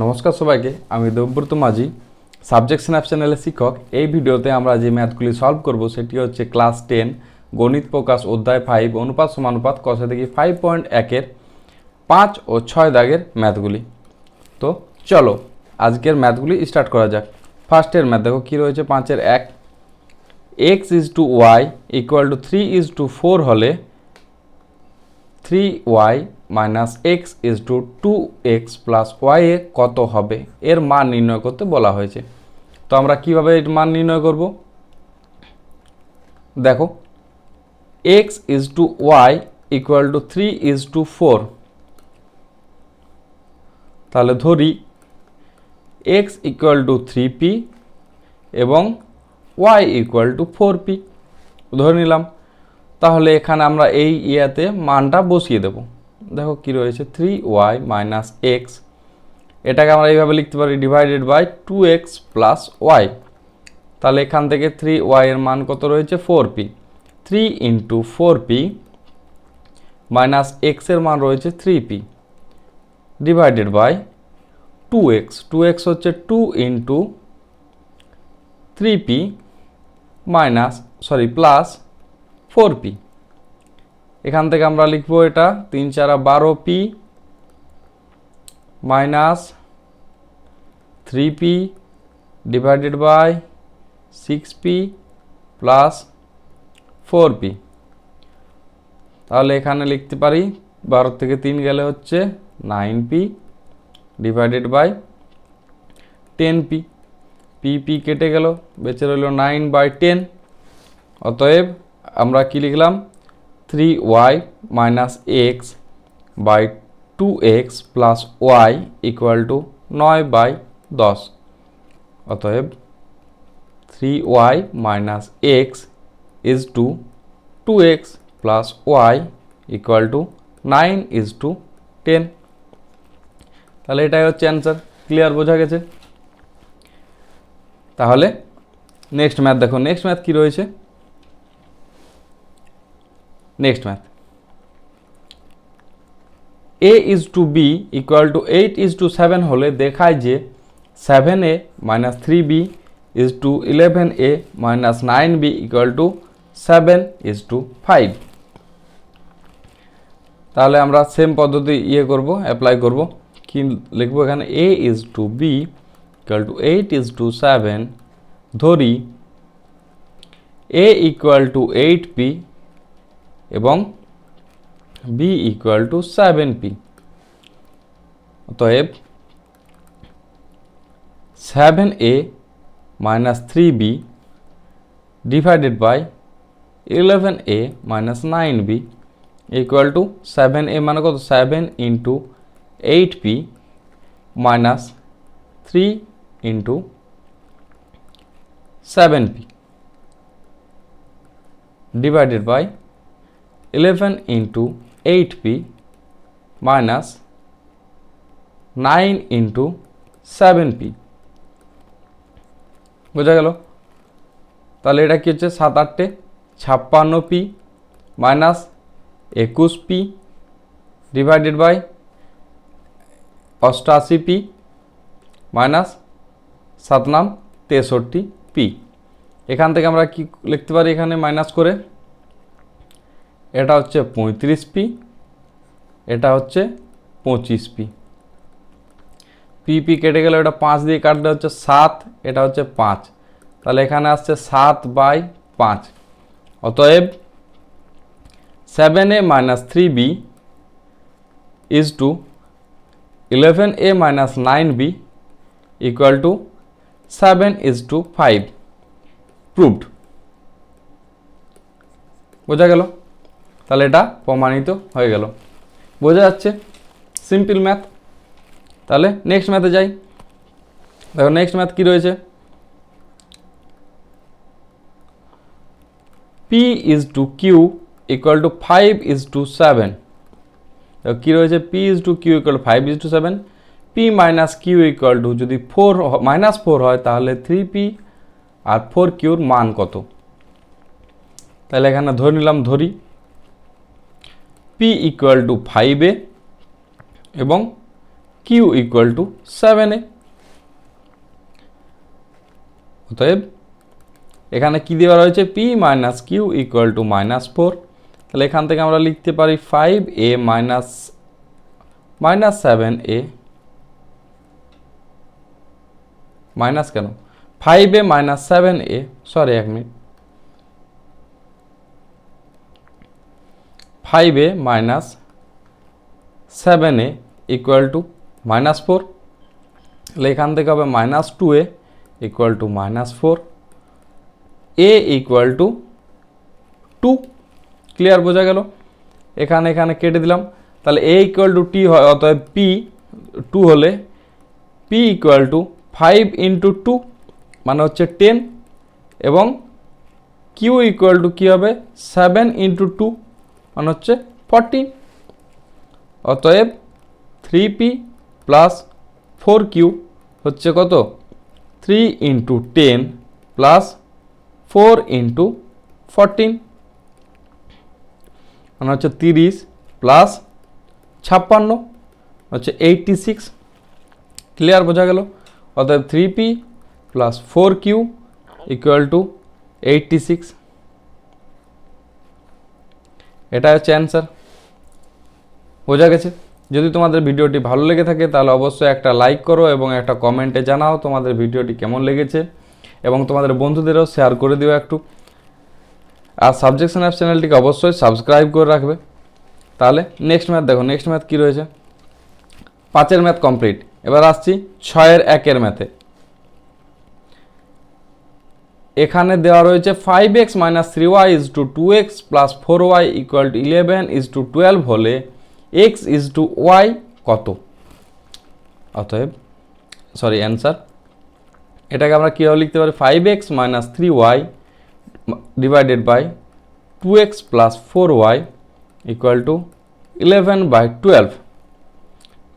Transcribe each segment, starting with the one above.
নমস্কার সবাইকে, আমি দেবব্রত মাঝি, সাবজেক্ট স্ন্যাপ চ্যানেলের শিক্ষক। এই ভিডিওতে আমরা যে ম্যাথগুলি সলভ করব সেটি হচ্ছে ক্লাস 10 গণিত প্রকাশ অধ্যায় 5 অনুপাত সমানুপাত কষা দেখি 5.1-এর 5 ও 6 দাগের ম্যাথগুলি। তো চলো আজকের ম্যাথগুলি স্টার্ট করা যাক। ফার্স্টের ম্যাথ দেখো কী রয়েছে, 5-এর 1, x/y = 3:4 হলে 3y - x = 2x + y এ কত হবে, এর মান নির্ণয় করতে বলা হয়েছে। তো আমরা কিভাবে এর মান নির্ণয় করব? দেখো x/y = 3:4, তাহলে ধরি x = 3p এবং y = 4p ধরে নিলাম। তাহলে এখানে আমরা এই ইয়াতে মানটা বসিয়ে দেব। দেখো কি রয়েছে, 3y - x, এটাকে আমরা এইভাবে লিখতে পারি ডিভাইডেড বাই 2x + y। তাহলে এখান থেকে 3y এর মান কত রয়েছে, 4p। 3 × 4p - x এর মান রয়েছে 3p divided by 2x। 2x হচ্ছে 2 × 3p প্লাস 4p। এখান থেকে আমরা লিখব এটা 3 × 4 = 12p minus 3p divided by 6p plus 4p। তাহলে এখানে লিখতে পারি 12 থেকে 3 গেলে হচ্ছে 9p divided by 10p। p কেটে গেল, বেঁচে রইল 9/10। অতএব আমরা কি লিখলাম, 3y - x by 2x + y = 9/10। অতএব 3y - x = 2x + y = 9:10। তাহলে এটাই হচ্ছে অ্যান্সার। ক্লিয়ার, বোঝা গেছে? তাহলে নেক্সট ম্যাথ দেখো, নেক্সট ম্যাথ কি রয়েছে। নেক্সট ম্যাথ a/b = 8:7 হলে দেখায় যে 7a - 3b = 11a - 9b = 7:5। তাহলে আমরা সেম পদ্ধতি করব, অ্যাপ্লাই করব। কি লিখবো এখানে, a/b = 8:7, ধরি a = 8p এবং b = 7p। অতএব 7a - 3b divided by 11a - 9b = 7a মানে কত, 7 × 8p minus 3 × 7p divided by 11 × 8p minus 9 × 7p। বোঝা গেল? তাহলে এটা কি হচ্ছে, 7 × 8 = 56p minus 21p divided by 88p minus 7 × 9 = 63p। এখান থেকে আমরা কি লিখতে পারি, এখানে মাইনাস করে এটা হচ্ছে 35p, এটা হচ্ছে 25p। p কেটে গেলে এটা 5 দিয়ে কাটলে হচ্ছে 7, এটা হচ্ছে 5, তাহলে এখানে আসছে 7/5। অতএব 7a - 3b = 11a - 9b = 7:5 proved. বোঝা গেল? তাহলে এটা প্রমাণিত হয়ে গেল। বোঝা যাচ্ছে? Simple math. তাহলে নেক্সট ম্যাথে যাই। দেখো নেক্সট ম্যাথ কি রয়েছে, p/q = 5:7। কি রয়েছে, p/q = 5:7। p - q = যদি 4 হয় তাহলে 3p আর 4qর মান কত। তাহলে এখানে ধরে নিলাম, ধরি p = 5a এবং কিউ ইকুয়াল টু 7a। অতএব এখানে কি দেওয়া রয়েছে, P minus Q equal to -4। তাহলে এখান থেকে আমরা লিখতে পারি 5a মাইনাস 7a মাইনাস কেন 5a minus 7a, sorry 1 minute, 5a minus 7a equal to -4। তাহলে এখান থেকে হবে -2a equal to -4, a equal to 2। Clear, বোঝা গেল? এখানে কেটে দিলাম। তাহলে a ইকুয়াল টু t হয়, অতএব p 2 হলে p ইকুয়াল টু 5 ইন্টু 2 মানে হচ্ছে 10, এবং q ইকুয়াল টু কী হবে 7 ইন্টু 2 মানে হচ্ছে 14। অতএব 3p প্লাস 4q হচ্ছে কত, 3 ইন্টু 10 প্লাস 4 ইন্টু 14 মানে হচ্ছে 30 প্লাস 56 হচ্ছে 86। ক্লিয়ার, বোঝা গেল? অতএব 3p plus 4q equal to 86। এটা হচ্ছে অ্যান্সার। বোঝা গেছে? যদি তোমাদের ভিডিওটি ভালো লেগে থাকে তাহলে অবশ্যই একটা লাইক করো এবং একটা কমেন্টে জানাও তোমাদের ভিডিওটি কেমন লেগেছে, এবং তোমাদের বন্ধুদেরও শেয়ার করে দিও একটু। আর সাবজেকশন অ্যাপ চ্যানেলটিকে অবশ্যই সাবস্ক্রাইব করে রাখবে। তাহলে নেক্সট ম্যাথ দেখো, নেক্সট ম্যাথ কী রয়েছে। 5-এর ম্যাথ কমপ্লিট। এবার আসছি 6-এর 1-এর ম্যাথে। এখানে দেওয়া রয়েছে 5x minus 3y is to 2x plus 4y equal to 11 is to 12 হলে x ইজ টু y কত? অতএব অ্যান্সার এটাকে আমরা কীভাবে লিখতে পারি, 5x minus 3y divided by 2x plus 4y equal to 11/12।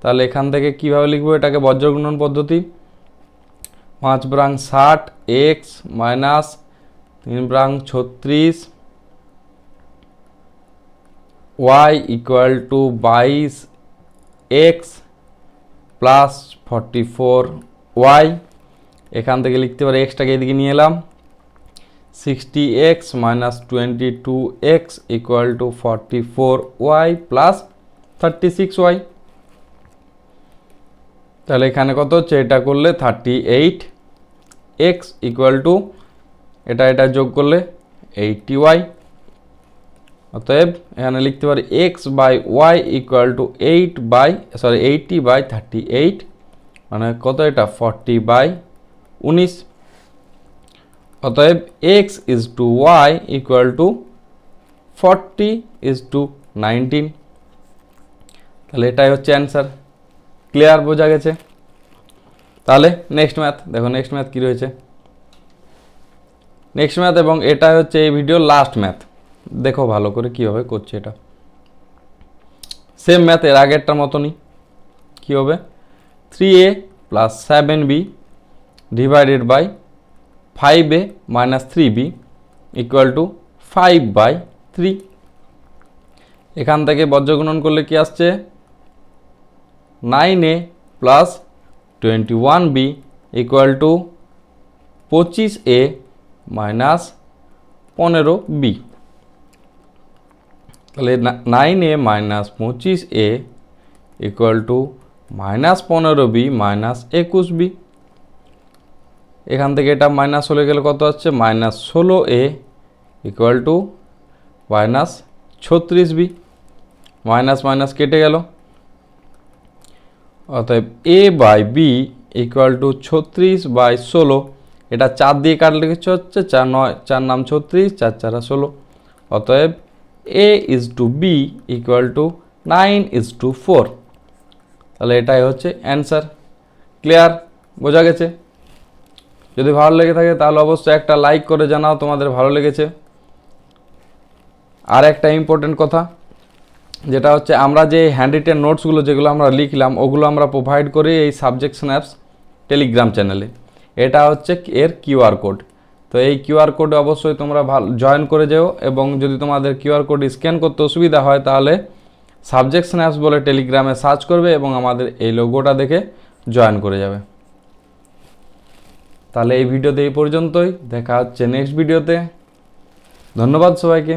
তাহলে এখান থেকে কীভাবে লিখবো এটাকে, বজ্রগুণন পদ্ধতি। 5 ব্রাং 60 x minus 3 ব্রাং 36 y equal two 22 x plus 44 y। এখান থেকে লিখতে পারি এক্সটাকে এদিকে নিয়ে এলাম, 60x minus 22x equal to 44y plus 36y। তাহলে এখানে কত হচ্ছে, এটা করলে 38x ইকুয়াল টু এটা যোগ করলে 80y। অতএব এখানে লিখতে পারি x by y equal to 80/38 মানে কত, এটা 40/19। অতএব x is to y equal to 40:19। তাহলে এটাই হচ্ছে অ্যান্সার। ক্লিয়ার, বোঝা গেছে? তাহলে নেক্সট ম্যাথ দেখো, নেক্সট ম্যাথ কী রয়েছে। নেক্সট ম্যাথ, এবং এটা হচ্ছে এই ভিডিওর লাস্ট ম্যাথ। দেখো ভালো করে কীভাবে করছে এটা। সেম ম্যাথ, এর আগেরটার মতনই। কী হবে, 3a plus 7b divided by 5a minus 3b equal to 5/3। এখান থেকে বজ্রগুণন করলে কি আসছে, 9a plus 21b equal to 25a minus 15b। তাহলে 9a minus 25a equal to minus 15b minus 21b। এখান থেকে এটা মাইনাস হলে গেলে কত হচ্ছে, minus 16a equal to minus 36b। Minus minus কেটে গেল। অতএব a by B equal to 36/16। এটা 4 দিয়ে কাটলে কিছু হচ্ছে 4 9 4 নাম 36, 4 4 16। অতএব a is to B equal to 9:4। তাহলে এটাই হচ্ছে অ্যান্সার। ক্লিয়ার, বোঝা গেছে? যদি ভালো লেগে থাকে তাহলে অবশ্যই একটা লাইক করে জানাও তোমাদের ভালো লেগেছে। আর একটা ইম্পর্টেন্ট কথা, যেটা হচ্ছে আমরা যে হ্যান্ড রিটেন নোটসগুলো যেগুলো আমরা লিখলাম ওগুলো আমরা প্রোভাইড করি এই সাবজেকশন অ্যাপস টেলিগ্রাম চ্যানেলে। এটা হচ্ছে এর কিউআর কোড। তো এই কিউআর কোডে অবশ্যই তোমরা জয়েন করে যেও, এবং যদি তোমাদের কিউআর কোড স্ক্যান করতে অসুবিধা হয় তাহলে সাবজেক্ট স্ন্যাপস বলে টেলিগ্রামে সার্চ করবে এবং আমাদের এই লোগোটা দেখে জয়েন করে যাবে। তাহলে এই ভিডিওতে এই পর্যন্তই, দেখা হচ্ছে নেক্সট ভিডিওতে। ধন্যবাদ সবাইকে।